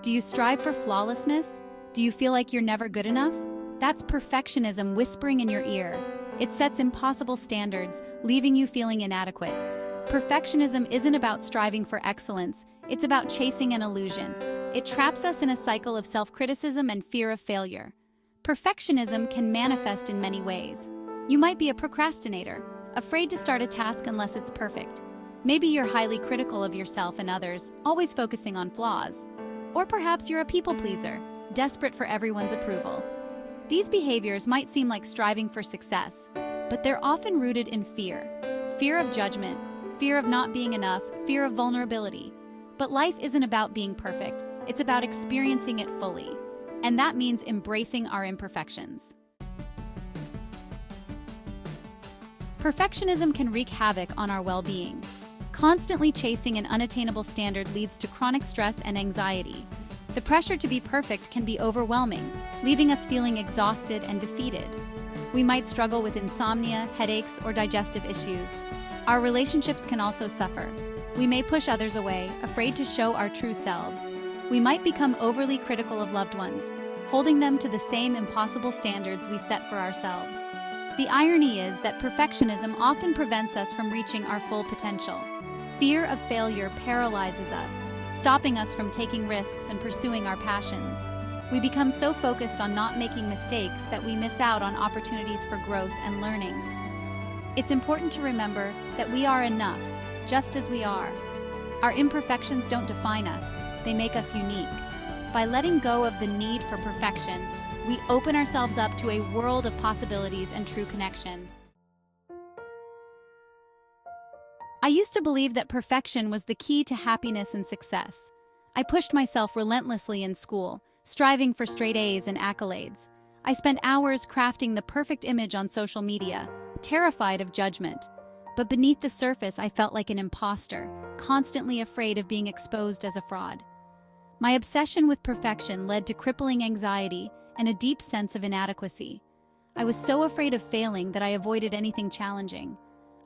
Do you strive for flawlessness? Do you feel like you're never good enough? That's perfectionism whispering in your ear. It sets impossible standards, leaving you feeling inadequate. Perfectionism isn't about striving for excellence, it's about chasing an illusion. It traps us in a cycle of self-criticism and fear of failure. Perfectionism can manifest in many ways. You might be a procrastinator, afraid to start a task unless it's perfect. Maybe you're highly critical of yourself and others, always focusing on flaws. Or perhaps you're a people pleaser, desperate for everyone's approval. These behaviors might seem like striving for success, but they're often rooted in fear. Fear of judgment, fear of not being enough, fear of vulnerability. But life isn't about being perfect, it's about experiencing it fully. And that means embracing our imperfections. Perfectionism can wreak havoc on our well-being. Constantly chasing an unattainable standard leads to chronic stress and anxiety. The pressure to be perfect can be overwhelming, leaving us feeling exhausted and defeated. We might struggle with insomnia, headaches, or digestive issues. Our relationships can also suffer. We may push others away, afraid to show our true selves. We might become overly critical of loved ones, holding them to the same impossible standards we set for ourselves. The irony is that perfectionism often prevents us from reaching our full potential. Fear of failure paralyzes us, stopping us from taking risks and pursuing our passions. We become so focused on not making mistakes that we miss out on opportunities for growth and learning. It's important to remember that we are enough, just as we are. Our imperfections don't define us, they make us unique. By letting go of the need for perfection, we open ourselves up to a world of possibilities and true connection. I used to believe that perfection was the key to happiness and success. I pushed myself relentlessly in school, striving for straight A's and accolades. I spent hours crafting the perfect image on social media, terrified of judgment. But beneath the surface, I felt like an imposter, constantly afraid of being exposed as a fraud. My obsession with perfection led to crippling anxiety and a deep sense of inadequacy. I was so afraid of failing that I avoided anything challenging.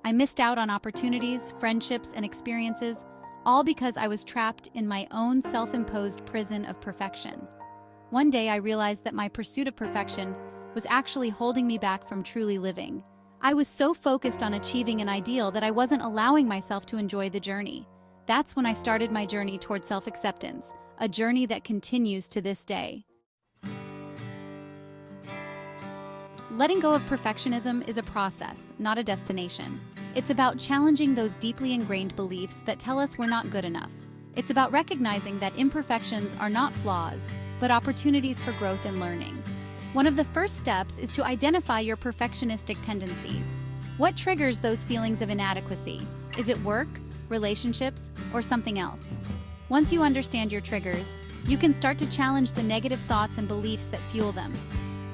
I missed out on opportunities, friendships, and experiences, all because I was trapped in my own self-imposed prison of perfection. One day I realized that my pursuit of perfection was actually holding me back from truly living. I was so focused on achieving an ideal that I wasn't allowing myself to enjoy the journey. That's when I started my journey toward self-acceptance, a journey that continues to this day. Letting go of perfectionism is a process, not a destination. It's about challenging those deeply ingrained beliefs that tell us we're not good enough. It's about recognizing that imperfections are not flaws, but opportunities for growth and learning. One of the first steps is to identify your perfectionistic tendencies. What triggers those feelings of inadequacy? Is it work, relationships, or something else? Once you understand your triggers, you can start to challenge the negative thoughts and beliefs that fuel them.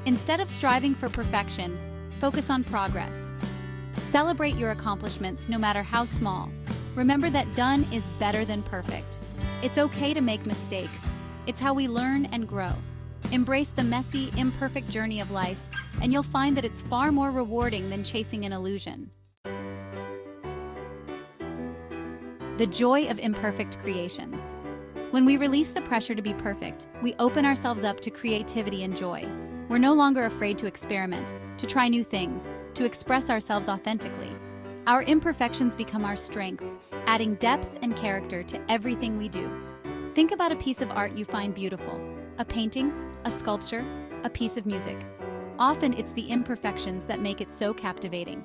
Instead of striving for perfection, focus on progress. Celebrate your accomplishments, no matter how small. Remember that done is better than perfect. It's okay to make mistakes. It's how we learn and grow. Embrace the messy, imperfect journey of life, and you'll find that it's far more rewarding than chasing an illusion. The joy of imperfect creations. When we release the pressure to be perfect, we open ourselves up to creativity and joy. We're no longer afraid to experiment, to try new things, to express ourselves authentically. Our imperfections become our strengths, adding depth and character to everything we do. Think about a piece of art you find beautiful. A painting, a sculpture, a piece of music. Often it's the imperfections that make it so captivating.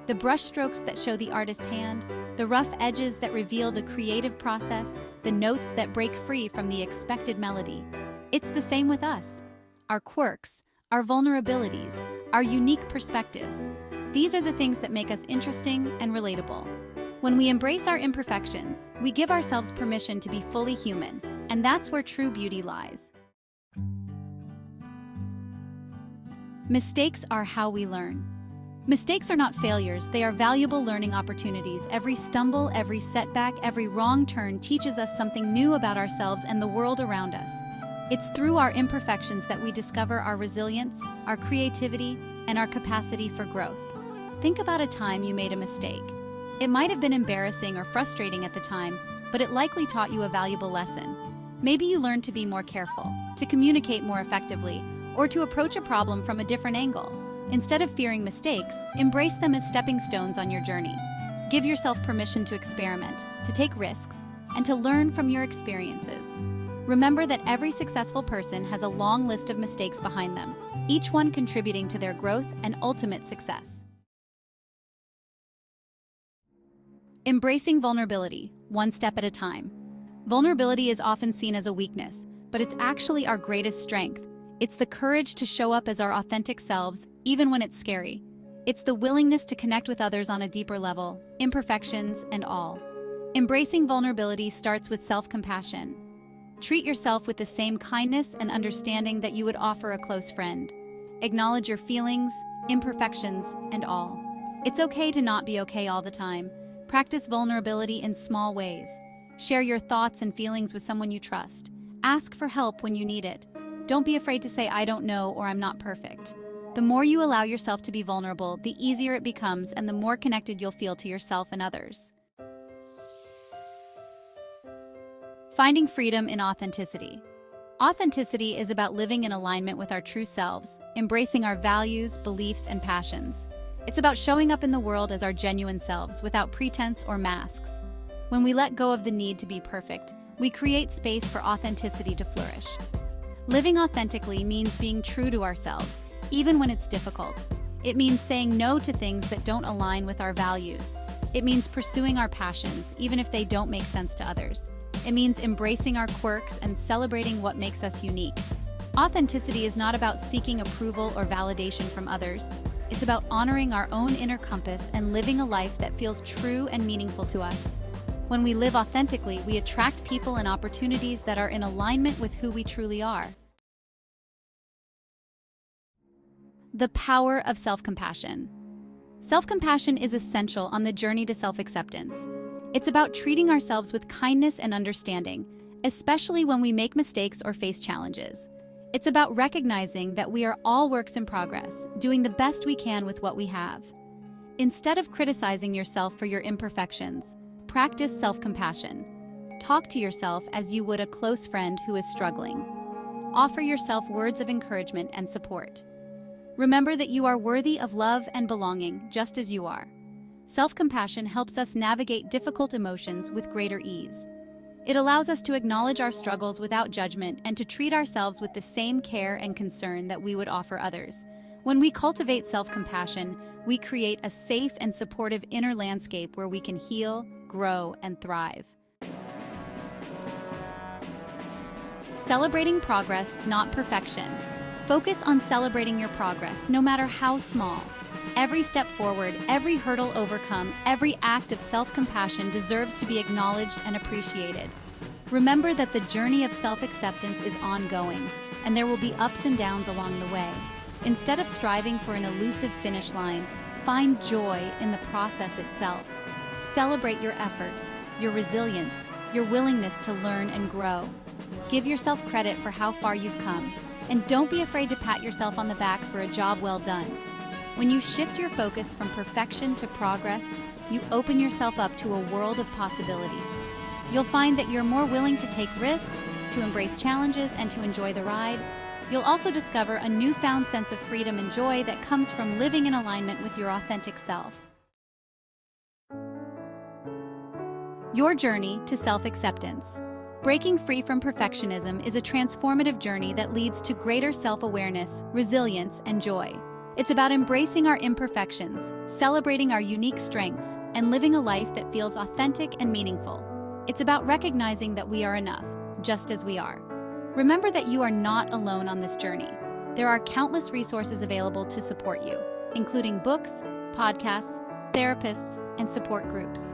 The brushstrokes that show the artist's hand, the rough edges that reveal the creative process, the notes that break free from the expected melody. It's the same with us. Our quirks, our vulnerabilities, our unique perspectives. These are the things that make us interesting and relatable. When we embrace our imperfections, we give ourselves permission to be fully human, and that's where true beauty lies. Mistakes are how we learn. Mistakes are not failures, they are valuable learning opportunities. Every stumble, every setback, every wrong turn teaches us something new about ourselves and the world around us. It's through our imperfections that we discover our resilience, our creativity, and our capacity for growth. Think about a time you made a mistake. It might have been embarrassing or frustrating at the time, but it likely taught you a valuable lesson. Maybe you learned to be more careful, to communicate more effectively, or to approach a problem from a different angle. Instead of fearing mistakes, embrace them as stepping stones on your journey. Give yourself permission to experiment, to take risks, and to learn from your experiences. Remember that every successful person has a long list of mistakes behind them, each one contributing to their growth and ultimate success. Embracing vulnerability, one step at a time. Vulnerability is often seen as a weakness, but it's actually our greatest strength. It's the courage to show up as our authentic selves, even when it's scary. It's the willingness to connect with others on a deeper level, imperfections and all. Embracing vulnerability starts with self-compassion. Treat yourself with the same kindness and understanding that you would offer a close friend. Acknowledge your feelings, imperfections, and all. It's okay to not be okay all the time. Practice vulnerability in small ways. Share your thoughts and feelings with someone you trust. Ask for help when you need it. Don't be afraid to say I don't know or I'm not perfect. The more you allow yourself to be vulnerable, the easier it becomes and the more connected you'll feel to yourself and others. Finding freedom in authenticity. Authenticity is about living in alignment with our true selves, embracing our values, beliefs, and passions. It's about showing up in the world as our genuine selves without pretense or masks. When we let go of the need to be perfect, we create space for authenticity to flourish. Living authentically means being true to ourselves, even when it's difficult. It means saying no to things that don't align with our values. It means pursuing our passions, even if they don't make sense to others. It means embracing our quirks and celebrating what makes us unique. Authenticity is not about seeking approval or validation from others. It's about honoring our own inner compass and living a life that feels true and meaningful to us. When we live authentically, we attract people and opportunities that are in alignment with who we truly are. The power of self-compassion. Self-compassion is essential on the journey to self-acceptance. It's about treating ourselves with kindness and understanding, especially when we make mistakes or face challenges. It's about recognizing that we are all works in progress, doing the best we can with what we have. Instead of criticizing yourself for your imperfections, practice self-compassion. Talk to yourself as you would a close friend who is struggling. Offer yourself words of encouragement and support. Remember that you are worthy of love and belonging, just as you are. Self-compassion helps us navigate difficult emotions with greater ease. It allows us to acknowledge our struggles without judgment and to treat ourselves with the same care and concern that we would offer others. When we cultivate self-compassion, we create a safe and supportive inner landscape where we can heal, grow, and thrive. Celebrating progress, not perfection. Focus on celebrating your progress, no matter how small. Every step forward, every hurdle overcome, every act of self-compassion deserves to be acknowledged and appreciated. Remember that the journey of self-acceptance is ongoing, and there will be ups and downs along the way. Instead of striving for an elusive finish line, find joy in the process itself. Celebrate your efforts, your resilience, your willingness to learn and grow. Give yourself credit for how far you've come, and don't be afraid to pat yourself on the back for a job well done. When you shift your focus from perfection to progress, you open yourself up to a world of possibilities. You'll find that you're more willing to take risks, to embrace challenges, and to enjoy the ride. You'll also discover a newfound sense of freedom and joy that comes from living in alignment with your authentic self. Your journey to self-acceptance. Breaking free from perfectionism is a transformative journey that leads to greater self-awareness, resilience, and joy. It's about embracing our imperfections, celebrating our unique strengths, and living a life that feels authentic and meaningful. It's about recognizing that we are enough, just as we are. Remember that you are not alone on this journey. There are countless resources available to support you, including books, podcasts, therapists, and support groups.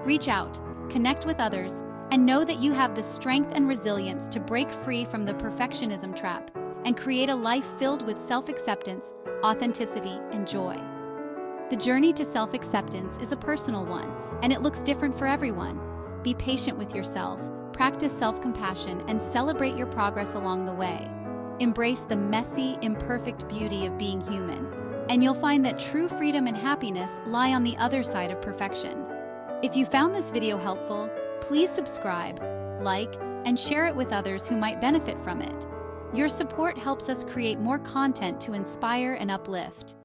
Reach out, connect with others, and know that you have the strength and resilience to break free from the perfectionism trap and create a life filled with self-acceptance, authenticity, and joy. The journey to self-acceptance is a personal one, and it looks different for everyone. Be patient with yourself, practice self-compassion, and celebrate your progress along the way. Embrace the messy, imperfect beauty of being human, and you'll find that true freedom and happiness lie on the other side of perfection. If you found this video helpful, please subscribe, like, and share it with others who might benefit from it. Your support helps us create more content to inspire and uplift.